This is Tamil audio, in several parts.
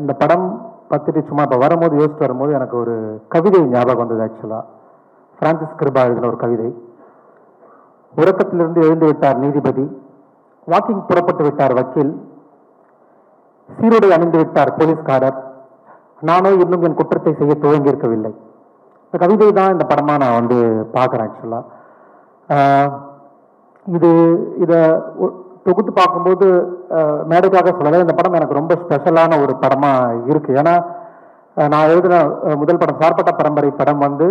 இந்த படம் பார்த்துட்டு சும்மா இப்போ வரும்போது யோசிச்சு வரும்போது எனக்கு ஒரு கவிதை ஞாபகம் வந்தது. ஆக்சுவலாக பிரான்சிஸ் கிருபா எழுதின ஒரு கவிதை. உறக்கத்திலிருந்து எழுந்து விட்டார் நீதிபதி, வாக்கிங் புறப்பட்டு விட்டார் வக்கீல், சீருடை அணிந்து விட்டார் போலீஸ்காரர், நானோ இன்னும் என் குற்றத்தை செய்ய துவங்கி இருக்கவில்லை. இந்த கவிதை தான் இந்த படமா நான் வந்து பார்க்குறேன். ஆக்சுவலாக இதை தொகுத்து பார்க்கும்போது மேடைக்காக சொல்லலை, இந்த படம் எனக்கு ரொம்ப ஸ்பெஷலான ஒரு படமாக இருக்குது. ஏன்னா நான் எழுதின முதல் படம் சார்பட்ட பரம்பரை படம் வந்து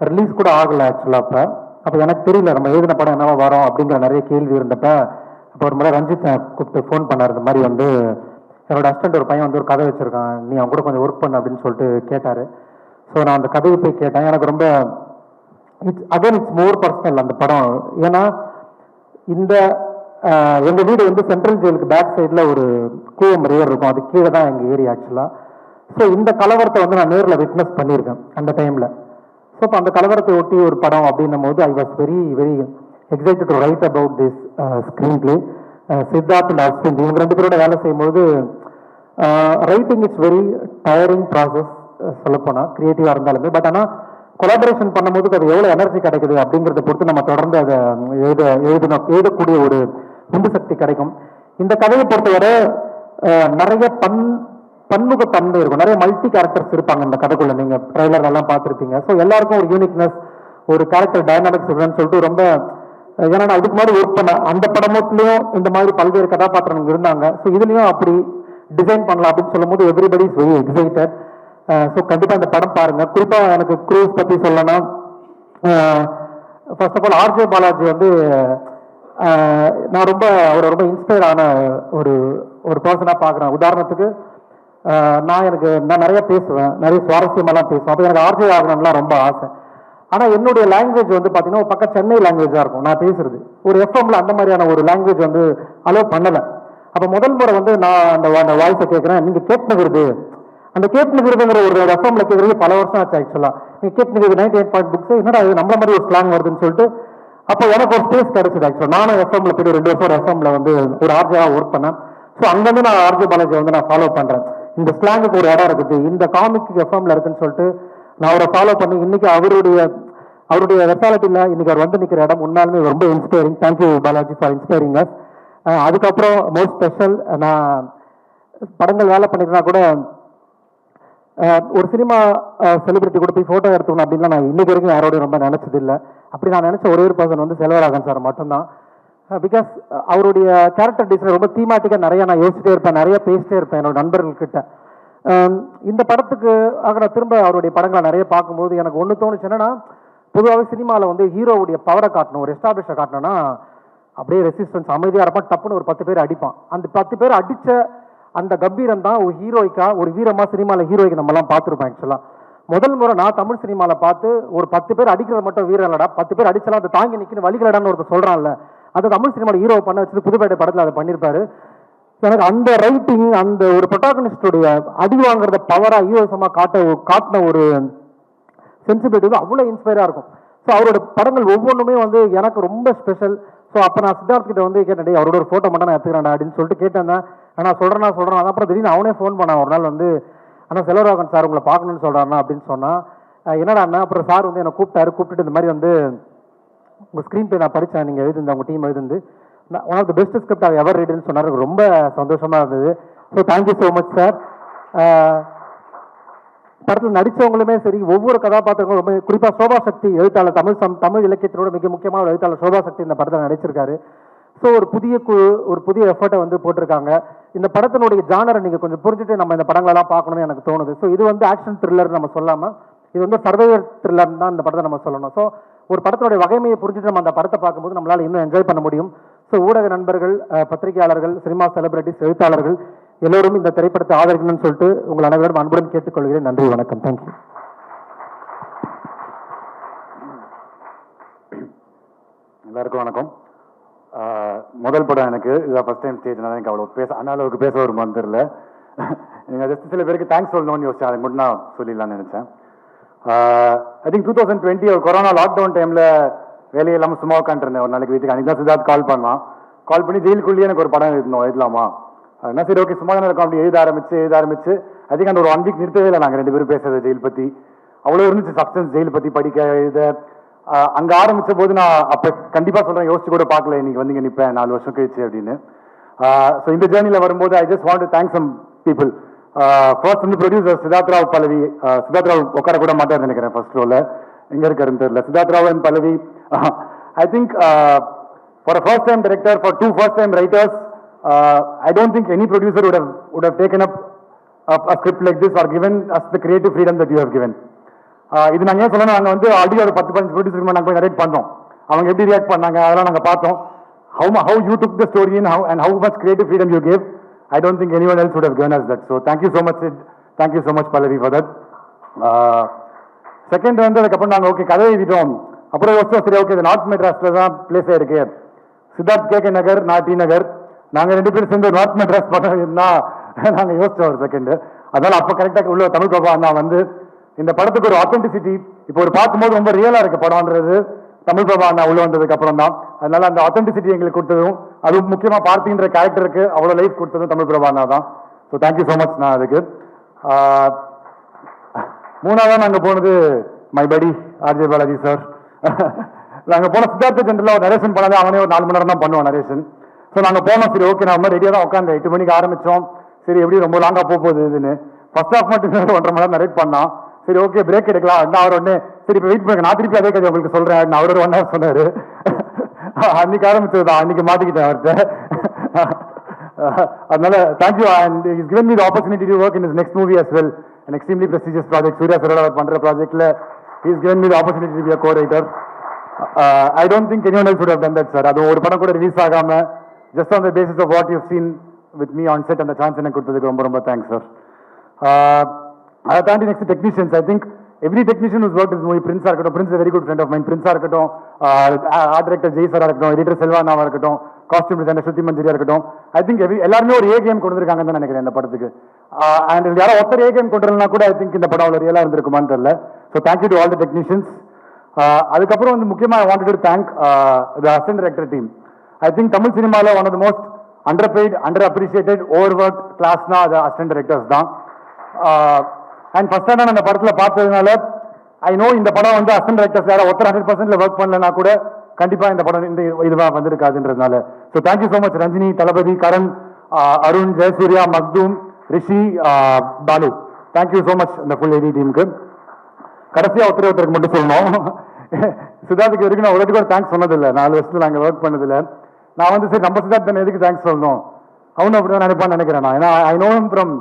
ரிலீஸ் கூட ஆகலை ஆக்சுவலாக. அப்போ எனக்கு தெரியல நம்ம எழுதின படம் என்னவா வரும் அப்படிங்கிற நிறைய கேள்வி இருந்தப்ப அப்போ ஒரு முறை ரஞ்சித் கூப்பிட்டு ஃபோன் பண்ணார். இந்த மாதிரி வந்து என்னோட அசிஸ்டன்ட் ஒரு பையன் வந்து ஒரு கதை வச்சுருக்கான், நீ அவன் கூட கொஞ்சம் ஒர்க் பண்ணு அப்படின்னு சொல்லிட்டு கேட்டார். ஸோ நான் அந்த கதையை போய் கேட்டேன். எனக்கு ரொம்ப இட்ஸ் மோர் பர்சனல் அந்த படம். ஏன்னா இந்த எங்கள் வீடு வந்து சென்ட்ரல் ஜெயிலுக்கு பேக் சைடில் ஒரு கூவம் ரிவர் இருக்கும், அது கீழே தான் எங்கள் ஏரியா ஆக்சுவலாக. ஸோ இந்த கலவரத்தை வந்து நான் நேரில் விட்னஸ் பண்ணியிருக்கேன் அந்த டைமில். ஸோ இப்போ அந்த கலவரத்தை ஒட்டி ஒரு படம் அப்படின்னும் போது I was very very excited to right about this screen play. Siddharth and Ashwin இவங்க ரெண்டு பேரோட வேலை செய்யும்போது writing it's very tiering process சொல்லப்போனால், க்ரியேட்டிவாக இருந்தாலுமே. பட் ஆனால் கொலாபரேஷன் பண்ணும்போது அது எவ்வளோ எனர்ஜி கிடைக்குது அப்படிங்கிறத பொறுத்து நம்ம தொடர்ந்து அதை எழுதக்கூடிய ஒரு உந்து சக்தி கிடைக்கும். இந்த கதையை பொறுத்தவரை நிறைய பன்முகத்தன்மை இருக்கும், நிறைய மல்டி கேரக்டர்ஸ் இருப்பாங்க இந்த கதைக்குள்ள. நீங்கள் ட்ரைலர் எல்லாம் பார்த்துருப்பீங்க. ஸோ எல்லாருக்கும் ஒரு யூனிக்னஸ், ஒரு கேரக்டர் டைனாமிக்ஸ் இருக்குன்னு சொல்லிட்டு ரொம்ப, ஏன்னா நான் அதுக்கு மாதிரி ஒர்க் பண்ணேன். அந்த படமத்துலையும் இந்த மாதிரி பல்வேறு கதாபாத்திரங்கள் இருந்தாங்க. ஸோ இதுலையும் அப்படி டிசைன் பண்ணலாம் அப்படின்னு சொல்லும் போது everybody is very excited. So கண்டிப்பாக இந்த படம் பாருங்க. குறிப்பாக எனக்கு க்ரூஸ் பற்றி சொல்லணும்னா, first of all RJ Balaji வந்து நான் அவரை ரொம்ப இன்ஸ்பயர் ஆன ஒரு பர்சனாக பார்க்குறேன். உதாரணத்துக்கு நான் நிறைய பேசுவேன், நிறைய சுவாரஸ்யமெல்லாம் பேசுவேன். அப்போ எனக்கு ஆர்ஜே ஆகணும்லாம் ரொம்ப ஆசை. ஆனால் என்னுடைய லாங்குவேஜ் வந்து பார்த்தீங்கன்னா ஒரு பக்கம் சென்னை லாங்குவேஜாக இருக்கும் நான் பேசுறது. ஒரு எஃப்எம்ல அந்த மாதிரியான ஒரு லாங்குவேஜ் வந்து அலோவ் பண்ணலை. அப்போ முதல் முறை வந்து நான் அந்த வாய்ஸை கேட்குறேன். நீங்கள் கேட்னுகிறது, அந்த கேட்னுகிறதுங்கிற ஒரு எஃப்எம்ல கேட்குறது பல வருஷம் ஆச்சு ஆக்சுவலாக. நீங்கள் கேட்னுகிறது 98.6 என்னடா அது நம்மள மாதிரி ஒரு ஸ்லாங் வருதுன்னு சொல்லிட்டு அப்போ எனக்கு ஒரு ஸ்பேஸ் கிடைச்சது ஆக்சுவலாக. நானும் எஃப்எம்ல போய்ட்டு 2 வருஷம் ஒரு எஃப்எம்ல வந்து ஒரு ஆர்ஜியாக ஒர்க் பண்ணேன். ஸோ அங்கேருந்து நான் ஆர்ஜே பாலாஜி வந்து நான் ஃபாலோ பண்ணுறேன். இந்த ஸ்லாங்குக்கு ஒரு இடம் இருக்குது, இந்த காமிக் எஃப்எம்ல இருக்குன்னு சொல்லிட்டு நான் அவரை ஃபாலோ பண்ணி இன்னைக்கு அவருடைய வெர்சாலிட்டியில் இன்னைக்கு அவர் வந்து நிற்கிற இடம் உண்மையாலுமே ரொம்ப inspiring. Thank you Balaji for inspiring as. அதுக்கப்புறம் மோஸ்ட் ஸ்பெஷல், நான் படங்கள் வேலை பண்ணிருந்தா கூட ஒரு சினிமா செலிபிரிட்டி கூட போய் ஃபோட்டோ எடுத்துக்கணும் அப்படின்லாம் நான் இன்னைக்கு வரைக்கும் யாரோடையும் ரொம்ப நினச்சது இல்லை. அப்படி நான் நினச்ச ஒரே ஒரு பர்சன் வந்து செல்வராகவன் சார் மட்டும்தான். பிகாஸ் அவருடைய கேரக்டர் டிசைன் ரொம்ப தீமாட்டிக்காக நிறைய நான் யோசிச்சுட்டே இருப்பேன், நிறைய பேசிட்டே இருப்பேன் என்னோட நண்பர்கள்கிட்ட. இந்த படத்துக்கு நான் திரும்ப அவருடைய படங்களை நிறைய பார்க்கும்போது எனக்கு ஒன்று தோணுச்சு. என்னன்னா, பொதுவாகவே சினிமாவில் வந்து ஹீரோவுடைய பவரை காட்டணும், ஒரு எஸ்டாப்ளிஷை காட்டணும்னா அப்படியே ரெசிஸ்டன்ஸ் அமைதியாக இருப்பான், டப்புன்னு ஒரு 10 பேர் அடிப்பான். அந்த 10 பேர் அடித்த அந்த கம்பீரம் தான் ஒரு ஹீரோய்க்கா, ஒரு வீரமாக சினிமாவில் ஹீரோய்க்கு நம்மலாம் பார்த்துருப்போம். ஆக்சுவலாக முதல் முறை நான் தமிழ் சினிமாவில் பார்த்து ஒரு 10 பேர் அடிக்கிறது மட்டும் வீரம் இல்லடா, 10 பேர் அடிச்சலாம் அதை தாங்கி நிற்கணும் வலிகளடான்னு ஒருத்தர் சொல்கிறான்ல, அது தமிழ் சினிமாவில் ஹீரோ பண்ண வச்சது புதுப்பேட்டை படத்தில் அதை பண்ணியிருப்பாரு. எனக்கு அந்த ரைட்டிங், அந்த ஒரு ப்ரொட்டாகனிஸ்டோடைய அடி வாங்குறத பவராக ஹீரோசமாக காட்டின ஒரு சென்சிபிலிட்டி வந்து அவ்வளோ இன்ஸ்பைராக இருக்கும். ஸோ அவரோட படங்கள் ஒவ்வொன்றுமே வந்து எனக்கு ரொம்ப ஸ்பெஷல். ஸோ அப்போ நான் சித்தார்த் கிட்ட வந்து கேட்டேன், அவரோட ஒரு ஃபோட்டோ மட்டும் நான் எடுத்துக்கிறேன் அப்படின்னு சொல்லிட்டு கேட்டேன். நான் சொல்கிறேன். அப்புறம் திடீர்னு அவனே ஃபோன் பண்ணான் ஒரு நாள் வந்து, ஆனால் செல்வராகவன் சார் உங்களை பார்க்கணுன்னு சொல்கிறாருண்ணா அப்படின்னு சொன்னான். என்னடா அண்ணா, அப்புறம் சார் வந்து என்னை கூப்பிட்டுட்டு இந்த மாதிரி வந்து உங்கள் ஸ்க்ரீன் பிளே நான் படித்தேன், நீங்கள் எழுதிருந்து உங்கள் டீம் எழுதிருந்து one of the best script I ever ரீடுன்னு சொன்னார். எனக்கு ரொம்ப சந்தோஷமாக இருந்தது. So thank you so much sir. படத்தில் நடித்தவங்களுமே சரி, ஒவ்வொரு கதாபாத்திரங்களும் ரொம்ப, குறிப்பாக சோபா சக்தி எழுத்தாளர், தமிழ் இலக்கியத்தினோட மிக முக்கியமான ஒரு எழுத்தாளர் சோபா சக்தி இந்த படத்தில் நடிச்சிருக்காரு. ஸோ ஒரு புதிய எஃபர்ட்டை வந்து போட்டிருக்காங்க. இந்த படத்தினுடைய ஜானரை நீங்கள் கொஞ்சம் புரிஞ்சுட்டு நம்ம இந்த படங்களெல்லாம் பார்க்கணும்னு எனக்கு தோணுது. ஸோ இது வந்து ஆக்ஷன் த்ரில்லர் நம்ம சொல்லாமல் இது வந்து சர்வைவர் த்ரில்லர் தான் இந்த படத்தை நம்ம சொல்லணும். ஸோ ஒரு படத்தினுடைய வகைமையை புரிஞ்சுட்டு நம்ம அந்த படத்தை பார்க்கும்போது நம்மளால் இன்னும் என்ஜாய் பண்ண முடியும். ஸோ ஊடக நண்பர்கள், பத்திரிகையாளர்கள், சினிமா செலிபிரிட்டிஸ், எழுத்தாளர்கள் எல்லோரும் இந்த திரைப்படத்தை ஆதரிக்கணும்னு சொல்லிட்டு உங்கள் அனைவரும் அன்புடன் கேட்டுக்கொள்கிறேன். நன்றி, வணக்கம், தேங்க்யூ. எல்லாருக்கும் வணக்கம். முதல் படம் எனக்கு இதான் ஃபர்ஸ்ட் டைம் ஸ்டேஜ்னால எனக்கு அவ்வளோ அளவுக்கு பேச ஒரு மாதிரி தெரியல. நீங்கள் ஜஸ்ட் சில பேருக்கு தேங்க்ஸ் சொல்லணும்னு யோசிச்சேன், அதுக்கு மட்டும் நான் சொல்லிடலான்னு நினச்சேன். ஐ திங்க் 2020 ஒரு கொரோனா லாக்டவுன் டைமில் வேலையை சும்மா உட்காந்துருந்தேன் ஒரு நாளைக்கு வீட்டுக்கு. அன்றைக்கி தான் சித்தார்த் கால் பண்ணி ஜெயிலுக்குள்ளேயே எனக்கு ஒரு படம் எழுதலாமா என்ன சரி ஓகே சும்மா தானே இருக்கும் அப்படி எழுத ஆரம்பிச்சு ஐ திங்க் அந்த ஒரு 1 வீக் நிறுத்தவே இல்லை நாங்கள் 2 பேரும் பேசுறது ஜெயில் பற்றி. அவ்வளோ இருந்துச்சு சப்ஸ்டன்ஸ் ஜெயில் பற்றி படிக்க எழுத. அங்கே ஆரம்பித்த போது நான் அப்போ கண்டிப்பாக சொல்கிறேன், யோசிச்சு கூட பார்க்கல இன்னைக்கு வந்து இங்கே நிற்பேன் 4 வருஷம் கழிச்சு அப்படின்னு. ஸோ இந்த ஜேர்னியில் வரும்போது I just want to thank some people. First வந்து ப்ரொடியூசர் சித்தார்த் ராவ் பல்லவி. சித்தார்த் ராவ் உட்கார கூட மாட்டார்னு நினைக்கிறேன் ஃபர்ஸ்ட் ரோல, எங்கே இருக்காருன்னு தெரியல. Siddharth Rao and Pallavi. I think for a first time director, for 2 first time writers, I don't think any producer would have taken up a script like this or given us the creative freedom that you have given. இது நாங்கள் ஏன் சொல்லணும், நாங்கள் வந்து ஆல்ரெடி ஒரு 10-15 ப்ரொடியூசருக்கு நாங்கள் போய் நரேட் பண்ணோம். அவங்க எப்படி ரியாக்ட் பண்ணாங்க அதெல்லாம் நாங்கள் பார்த்தோம். How you took the story and how much creative freedom you gave. I don't think anyone else would have given us that. So thank you so much, Sid. Thank you so much, Pallavi, for that. Second வந்து அதுக்கப்புறம் நாங்கள் ஓகே கதை எழுதிட்டோம். அப்புறம் யோசிச்சோம் சரி ஓகே இது நார்த் மெட்ராஸில் தான் பிளேஸ் ஆயிருக்கு. சித்தார்த் KK நகர், நான் டி நகர், நாங்கள் 2 பேரும் சேர்ந்து நார்த் மெட்ராஸ் பண்ணா நாங்கள் யோசிச்சோம் ஒரு செகண்ட். அதனால அப்போ கரெக்டாக உள்ள தமிழ் பிரபா அண்ணா வந்து இந்த படத்துக்கு ஒரு ஆத்தென்டிசிட்டி, இப்போ ஒரு பார்க்கும்போது ரொம்ப ரியலாக இருக்கு படம்ன்றது தமிழ் பிரபா அண்ணா உள்ள வந்ததுக்கு அப்புறம் தான். அதனால அந்த ஆத்தென்டிசிட்டி எங்களுக்கு கொடுத்ததும், அதுவும் முக்கியமாக பார்த்தின்ற கேரக்டருக்கு அவ்வளோ லைஃப் கொடுத்ததும் தமிழ் பிரபா அண்ணா தான். ஸோ தேங்க்யூ ஸோ மச் நான் அதுக்கு. மூணாவதாக நாங்கள் போனது மை படி RJ பாலாஜி சார். நாங்கள் போன சித்தார்த்த ஜென்ரலாக ஒரு நரேஷன் பண்ணாலே அவனே ஒரு 4 மணி நேரம் தான் பண்ணுவோம் நரேஷன். ஸோ நாங்கள் போனோம் சரி ஓகே நம்ம ரெடியாக தான் உட்காந்து 8 மணிக்கு ஆரம்பித்தோம். சரி எப்படி ரொம்ப லாங்காக போகுது இதுன்னு ஃபர்ஸ்ட் ஹாஃப் மட்டும் 1.5 மணி நேரம் நரேட் பண்ணான். சரி ஓகே பிரேக் எடுக்கலாம் அப்படின்னா அவர் ஒன்று சரி இப்போ வெயிட் பண்ணுங்க நான் திருப்பி அதே கதை உங்களுக்கு சொல்கிறேன் அவர் ஒரு 1 hour சொன்னார். அன்னைக்கு ஆரம்பிச்சது தான், அன்னைக்கு மாட்டிக்கிட்டேன் அவர்கிட்ட. அதனால thank you and is given me the opportunity to work in his next movie as well, an extremely prestigious project. Suriya சாரோட அவர் பண்ணுற ப்ராஜெக்டில் he is given me the opportunity to be a co-writer. I don't think anyone else would have done that, sir. அது ஒரு படம் கூட ரிலீஸ் ஆகாம just on the basis of what you've seen with me on set, அந்த சான்ஸ் எனக்கு கொடுத்ததுக்கு ரொம்ப ரொம்ப தேங்க்ஸ் சார். அதை தாண்டி next technicians. I think every technician who's worked in this movie, பிரின்ஸாக இருக்கட்டும், Prince very good friend of mind, பிரின்ஸாக இருக்கட்டும், ஆர்ட் டைரக்டர் ஜெய் சாராக இருக்கட்டும், எடிட்டர் செல்வானாவாக இருக்கட்டும், காஸ்டியூம் டிசைனர் ஸ்ருதி மஞ்சரியா இருக்கட்டும், ஐ திங்க் எல்லாருமே ஒரு ஏ கேம் கொண்டு வந்திருக்காங்கன்னு தான் நினைக்கிறேன் இந்த படத்துக்கு. அண்ட் யாரோ ஒருத்தர் ஏ கேம் கொண்டு வரலனா கூட ஐ திங்க் இந்த படம் அவ்வளோ ரியலாக இருந்திருக்குமான்னு தெரியல. So thank you to all the technicians. அதுக்கப்புறம் வந்து முக்கியமாக I wanted to thank the assistant director team. I think Tamil சினிமாவில் one of the most underpaid, underappreciated, overworked classனா அது அசிஸ்டன்ட் டைரக்டர்ஸ் தான். அண்ட் ஃபர்ஸ்ட் டைம் அந்த படத்தில் பார்த்ததுனால ஐ நோ இந்த படம் வந்து அசிஸ்டன்ட் டைரக்டர்ஸ் யாரும் ஒருத்தர் 100% ஒர்க் பண்ணலனா கூட கண்டிப்பாக இந்த படம் இந்த இதுவாக வந்திருக்காதுன்றதுனால. So thank you so much Ranjini, Thalapathy, Karan, Arun, Jayasurya, Makhdoom, Rishi, Balu. Thank you so much இந்த ஃபுல் எடி டீமுக்கு. கடைசியாக ஒருத்தருக்கு மட்டும் சொல்லணும், சித்தார்த்துக்கு வரைக்கும் நான் ஒரு கூட தேங்க்ஸ் சொன்னதில்லை 4 வருஷத்தில் நாங்கள் ஒர்க் பண்ணதில்லை. நான் வந்து சரி நம்ம சித்தார்த் தானே எதுக்கு தேங்க்ஸ் சொல்லணும் அவனு அப்படி தான் நினைப்பான்னு நினைக்கிறேன் நான். ஏன்னா ஐ நோ ஃப்ரம்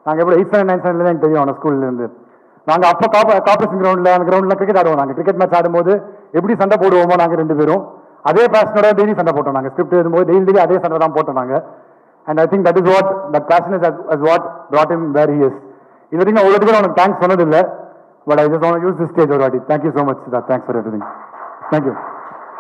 நாங்கள் எப்படி 8th standard 9th standard எனக்கு தெரியும் அவனை ஸ்கூல்லேருந்து. நாங்கள் அப்போ கார்பரேஷன் கிரவுண்டில் அந்த கிரவுண்டில் கிரிக்கெட் ஆடுவோம். நாங்கள் கிரிக்கெட் மேட்ச் ஆடும்போது எப்படி சண்டை போடுவோமோ நாங்கள் 2 பேரும் அதே பேஷனோட டெய்லி சண்டை போட்டோம். நாங்கள் ஸ்கிரிப்ட் எழுதும்போது டெய்லி அதே சண்டை தான் போட்டோம் நாங்கள். And I think that is what that fashion is what brought him where he is. இது வரைக்கும் அவ்வளோ கூட அவனுக்கு தேங்க்ஸ் சொன்னதில்லை. But I just want to use this stage ஒரு வாட்டி. Thank you so much Siddharth. Thanks for everything. Thank you.